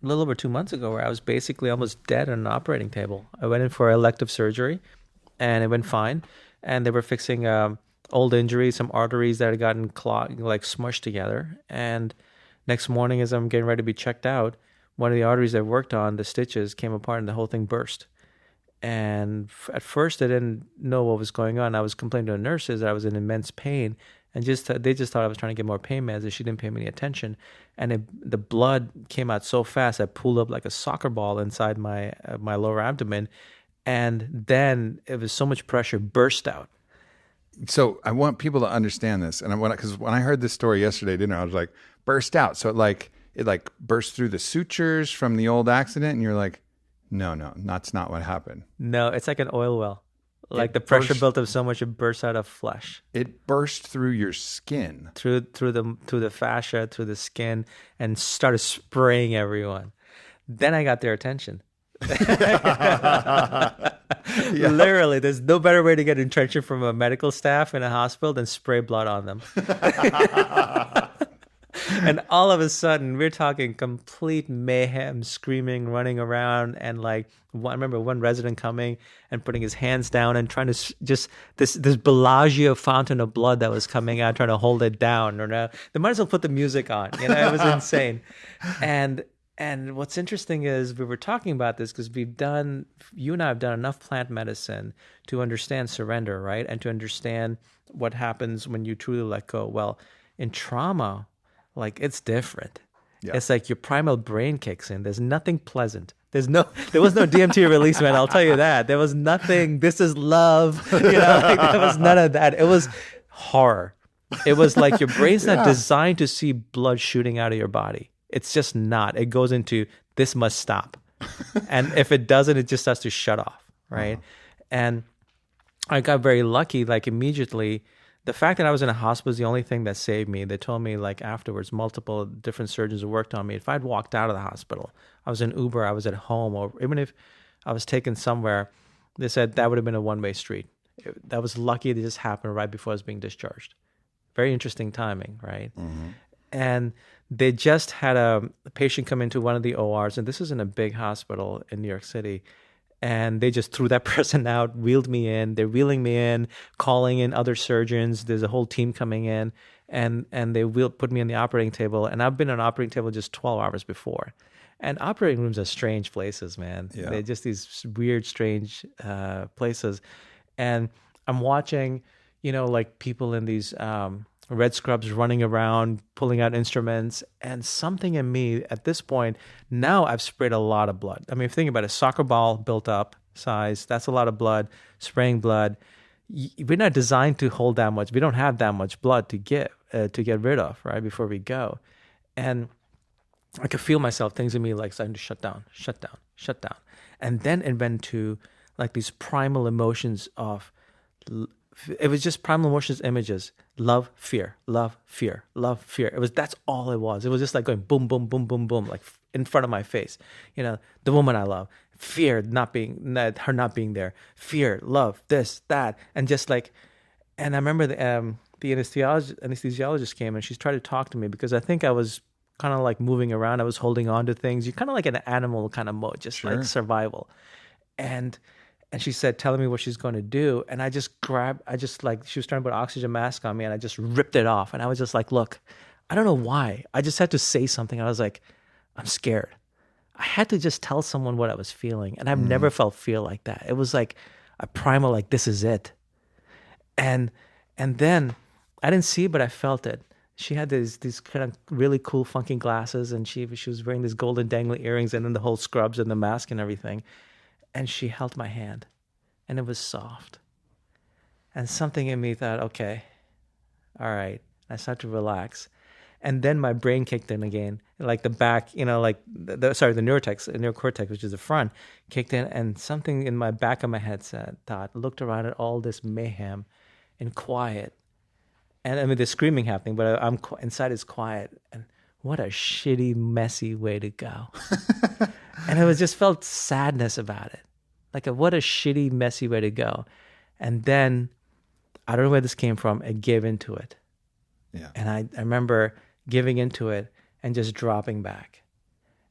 a little over 2 months ago where I was basically almost dead on an operating table. I went in for elective surgery and it went fine. And they were fixing old injuries, some arteries that had gotten clogged, like smushed together. And next morning, as I'm getting ready to be checked out, one of the arteries I worked on, the stitches came apart and the whole thing burst. And at first, I didn't know what was going on. I was complaining to the nurses that I was in immense pain, and they just thought I was trying to get more pain meds, and she didn't pay me any attention. And the blood came out so fast, I pulled up like a soccer ball inside my lower abdomen, and then it was so much pressure, burst out. So I want people to understand this, and because when I heard this story yesterday at dinner, I was like, burst out. So it burst through the sutures from the old accident, and you're like, no, that's not what happened. No, it's like an oil well. Like the pressure built up so much it bursts out of flesh. It burst through your skin, through the fascia, through the skin, and started spraying everyone. Then I got their attention. Yeah. Literally, there's no better way to get attention from a medical staff in a hospital than spray blood on them. And all of a sudden, we're talking complete mayhem, screaming, running around, and I remember one resident coming and putting his hands down and trying to just this Bellagio fountain of blood that was coming out, trying to hold it down. Or no, they might as well put the music on. It was insane. And what's interesting is we were talking about this because you and I have done enough plant medicine to understand surrender, right? And to understand what happens when you truly let go. Well, in trauma, it's different. Yeah. It's like your primal brain kicks in. There's nothing pleasant. There was no DMT release, man. I'll tell you that. There was nothing. This is love. There was none of that. It was horror. It was like your brain's not designed to see blood shooting out of your body. It's just not. It goes into this must stop, and if it doesn't, it just starts to shut off, right? Uh-huh. And I got very lucky. Immediately. The fact that I was in a hospital is the only thing that saved me. They told me afterwards, multiple different surgeons who worked on me. If I'd walked out of the hospital, I was in Uber, I was at home, or even if I was taken somewhere, they said that would have been a one-way street. That was lucky to just happen right before I was being discharged. Very interesting timing, right? Mm-hmm. And they just had a patient come into one of the ORs, and this is in a big hospital in New York City. And they just threw that person out, wheeled me in. They're wheeling me in, calling in other surgeons. There's a whole team coming in, and they put me on the operating table. And I've been on an operating table just 12 hours before. And operating rooms are strange places, man. Yeah. They're just these weird, strange places. And I'm watching, people in these red scrubs running around, pulling out instruments, and something in me at this point, now I've sprayed a lot of blood. I mean, if you think about it, a soccer ball built up size, that's a lot of blood, spraying blood. We're not designed to hold that much. We don't have that much blood to get rid of, right, before we go. And I could feel myself, things in me starting to shut down. And then it went to these primal emotions of, it was just primal emotions images. Love, fear, love, fear, love, fear. That's all it was. It was just going boom, boom, boom, boom, boom, in front of my face. The woman I love, fear her not being there, fear, love, this, that, and just and I remember the anesthesiologist came and she's tried to talk to me because I think I was kind of moving around. I was holding on to things. You're kind of like an animal kind of mode, just sure. Survival. And she said, telling me what she's going to do. And I just she was trying to put an oxygen mask on me and I just ripped it off. And I was just look, I don't know why. I just had to say something. I was like, I'm scared. I had to just tell someone what I was feeling. And I've never felt fear like that. It was like a primal, this is it. And then I didn't see it, but I felt it. She had these kind of really cool, funky glasses. And she was wearing these golden dangly earrings and then the whole scrubs and the mask and everything. And she held my hand, and it was soft. And something in me thought, okay, all right. I started to relax. And then my brain kicked in again, the back, the neocortex, which is the front, kicked in, and something in my back of my head looked around at all this mayhem and quiet. And I mean, there's screaming happening, but I'm inside is quiet. And what a shitty, messy way to go. And it was just felt sadness about it. What a shitty, messy way to go. And then, I don't know where this came from, I gave into it. Yeah. And I remember giving into it and just dropping back.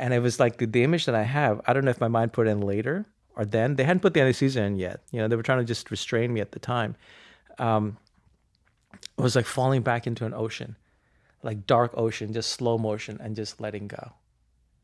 And it was like the image that I have, I don't know if my mind put in later or then. They hadn't put the anesthesia in yet. They were trying to just restrain me at the time. It was like falling back into an ocean, like dark ocean, just slow motion and just letting go.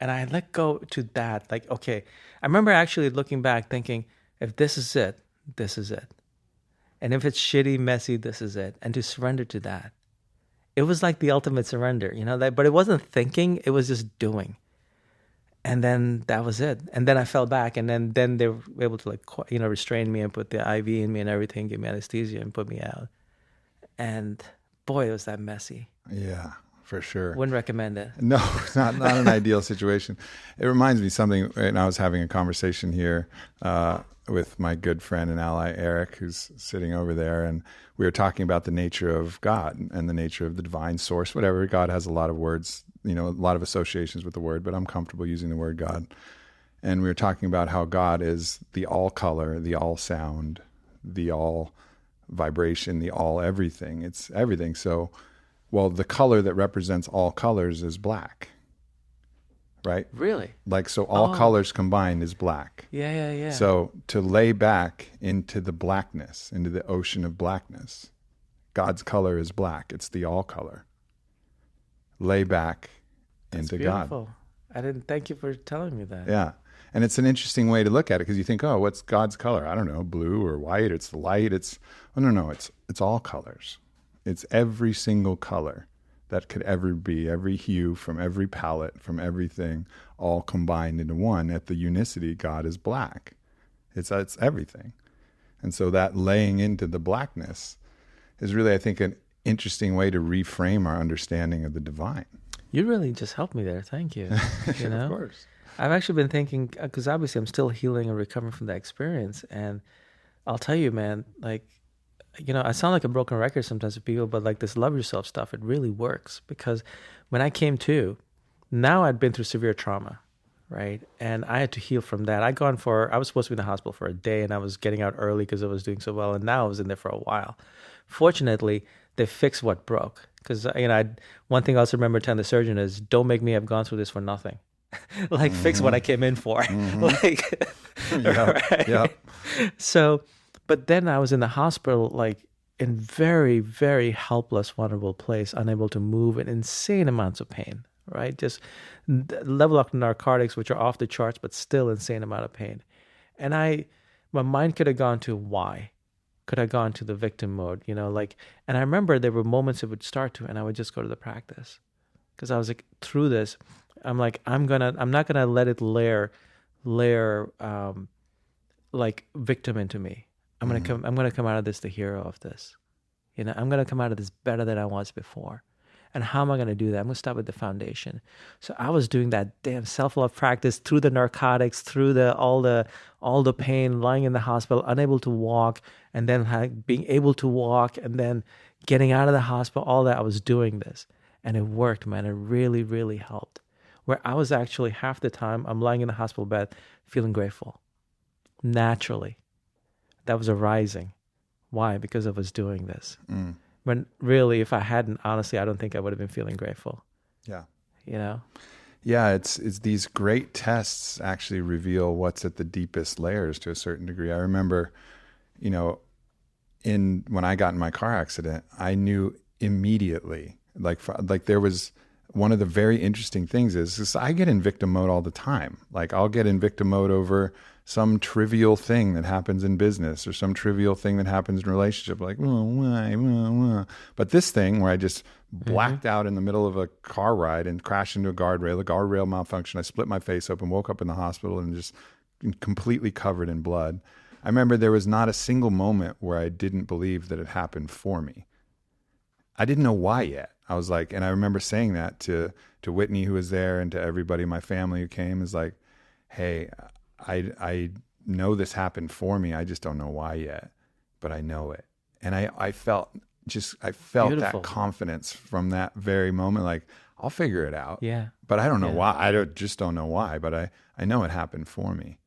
And I let go to that. Like, okay, I remember actually looking back thinking, if this is it, this is it. And if it's shitty, messy, this is it. And to surrender to that. It was like the ultimate surrender, but it wasn't thinking, it was just doing. And then that was it. And then I fell back, and then they were able to restrain me and put the IV in me and everything, give me anesthesia and put me out. And boy, it was that messy. Yeah, for sure. Wouldn't recommend it. No, it's not an ideal situation. It reminds me of something, and I was having a conversation here with my good friend and ally, Eric, who's sitting over there, and we were talking about the nature of God and the nature of the divine source, whatever. God has a lot of words, a lot of associations with the word, but I'm comfortable using the word God. And we were talking about how God is the all color, the all sound, the all vibration, the all everything. It's everything. So, well, the color that represents all colors is black, right? Really? Like, so all colors combined is black. Yeah. So to lay back into the blackness, into the ocean of blackness, God's color is black. It's the all color. Lay back into beautiful. God. Thank you for telling me that. Yeah. And it's an interesting way to look at it, because you think, oh, what's God's color? I don't know, blue or white. It's the light. No. It's all colors. It's every single color that could ever be, every hue from every palette, from everything, all combined into one. At the unicity, God is black. It's everything. And so that laying into the blackness is really, I think, an interesting way to reframe our understanding of the divine. You really just helped me there. Thank you. Of course. I've actually been thinking, because obviously I'm still healing and recovering from that experience. And I'll tell you, man, I sound like a broken record sometimes to people, but like this love yourself stuff, it really works. Because when I came to, now I'd been through severe trauma, right? And I had to heal from that. I was supposed to be in the hospital for a day, and I was getting out early because I was doing so well. And now I was in there for a while. Fortunately, they fixed what broke. Because, one thing I also remember telling the surgeon is, don't make me have gone through this for nothing. Fix what I came in for. Yeah. So, but then I was in the hospital, in very, very helpless, vulnerable place, unable to move, in insane amounts of pain, right? Just level up narcotics, which are off the charts, but still insane amount of pain. And my mind could have gone to why? Could have gone to the victim mode, and I remember there were moments it would start to, and I would just go to the practice. Because I was like, through this, I'm like, I'm not gonna let it layer victim into me. I'm gonna come out of this the hero of this. I'm gonna come out of this better than I was before. And how am I gonna do that? I'm gonna start with the foundation. So I was doing that damn self-love practice through the narcotics, through all the pain, lying in the hospital, unable to walk, and then being able to walk, and then getting out of the hospital. All that, I was doing this, and it worked, man. It really, really helped. Where I was actually half the time I'm lying in the hospital bed feeling grateful. Naturally. That was arising. Why? Because I was doing this. When really, if I hadn't, honestly, I don't think I would have been feeling grateful. Yeah. Yeah, it's these great tests actually reveal what's at the deepest layers to a certain degree. I remember, when I got in my car accident, I knew immediately, there was one of the very interesting things is I get in victim mode all the time. I'll get in victim mode over some trivial thing that happens in business or some trivial thing that happens in relationship. Why? But this thing where I just blacked out in the middle of a car ride and crashed into a guardrail malfunctioned. I split my face open, woke up in the hospital and just completely covered in blood. I remember there was not a single moment where I didn't believe that it happened for me. I didn't know why yet. I was like, and I remember saying that to Whitney, who was there, and to everybody in my family who came, is like, hey, I know this happened for me. I just don't know why yet, but I know it. And I felt Beautiful. That confidence from that very moment. I'll figure it out. Yeah. But I don't know why. I just don't know why, but I know it happened for me.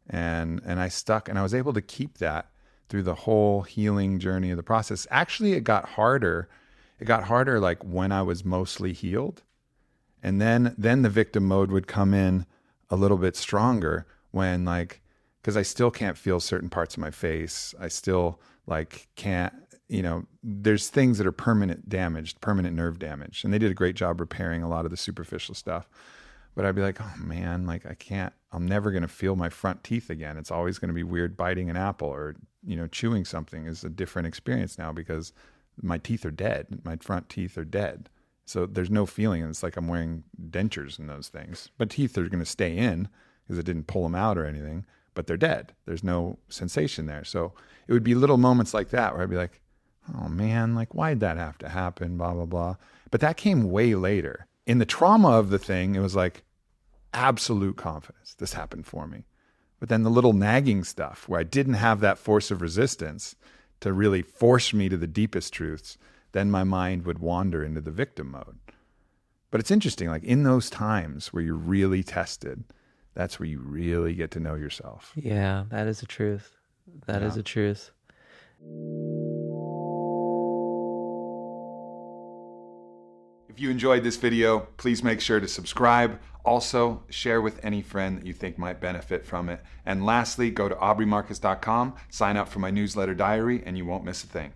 And I stuck, and I was able to keep that through the whole healing journey of the process. Actually, it got harder. It got harder when I was mostly healed. And then the victim mode would come in a little bit stronger when like, because I still can't feel certain parts of my face. I still like can't, there's things that are permanent nerve damage. And they did a great job repairing a lot of the superficial stuff. But I'd be like, oh man, like I'm never going to feel my front teeth again. It's always going to be weird biting an apple or, chewing something is a different experience now because my teeth are dead. My front teeth are dead. So there's no feeling. It's like I'm wearing dentures and those things. But teeth are going to stay in because it didn't pull them out or anything, but they're dead. There's no sensation there. So it would be little moments like that where I'd be like, oh man, like why'd that have to happen? Blah, blah, blah. But that came way later. In the trauma of the thing, it was like absolute confidence. This happened for me. But then the little nagging stuff where I didn't have that force of resistance to really force me to the deepest truths, then my mind would wander into the victim mode. But it's interesting, like in those times where you're really tested, that's where you really get to know yourself. Yeah, that is the truth. That is the truth. If you enjoyed this video, please make sure to subscribe. Also, share with any friend that you think might benefit from it. And lastly, go to aubreymarcus.com, sign up for my newsletter diary, and you won't miss a thing.